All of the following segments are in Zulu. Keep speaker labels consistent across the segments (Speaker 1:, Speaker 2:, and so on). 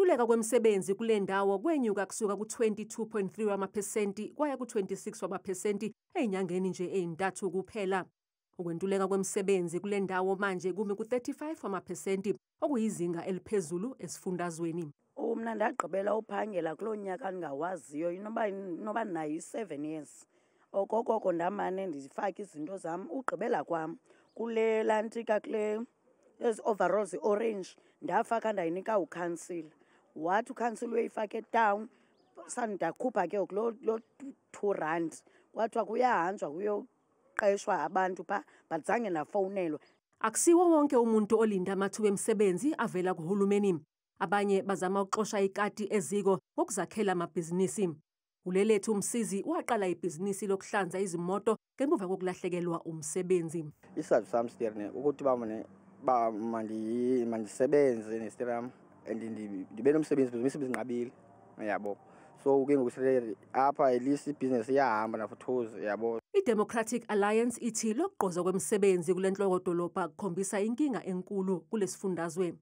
Speaker 1: Ukuntuleka kwemisebenzi kule ndawo kwenyuka kusuka ku-22.3 wamaphesenti kwaya ku-26 wamaphesenti ey'nyangeni nje ey'ntathu kuphela. Ukwentuleka kwemisebenzi kule ndawo manje kumi ku-35 wamaphesenti okuyizinga eliphezulu esifundazweni.
Speaker 2: Mna ndagqibela uphangela kuloo nyaka ndingawaziyo inoba nayo i-7 years. Okokoko ndamane ndifake izinto zam. Ugqibela kwam kule lantika kule ezi overalls orange ndafaka ndayinika ukhansila. Wathi ukhansila uyifake town sandakhupha ke lo R2. Kwathiwa kuyahanjwa kuyoqeshwa abantu phaa but zange ndafowunelwa.
Speaker 1: Akusiwo wonke umuntu olinda amathuba emisebenzi avela kuhulumeni. Abanye bazama ukuxosha ikati eziko ngokuzakhela amabhizinisi. Ulelethu umsizi waqala ibhizinisi lokuhlanza izimoto ngemuva kokulahlekelwa umsebenzi.
Speaker 3: Isizathu sami siterine ukuthi mandisebenze nestiram and ndibe nomsebenzi nqabile yabo. So ke ngokuselela apha elisi business iyahamba nafuthuza yabo.
Speaker 1: I-Democratic Alliance ithi lokugqoza kwemisebenzi kule nhloko dolobha kukhombisa inkinga enkulu kulesifundazwe.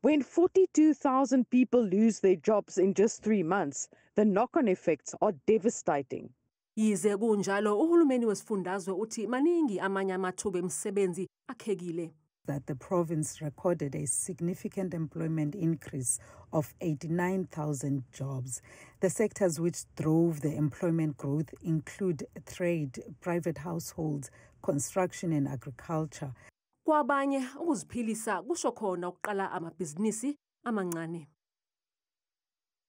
Speaker 4: When 42,000 people lose their jobs in just 3 months, the knock-on effects are devastating.
Speaker 1: Yize kunjalo uhulumeni wesifundazwe uthi maningi amanye amathuba emisebenzi akhekile.
Speaker 5: That the province recorded a significant employment increase of 89,000 jobs. The sectors which drove the employment growth include trade, private households, construction and agriculture.
Speaker 1: Kwabanye ukuziphilisa kusho khona ukuqala amabhizinisi amancane.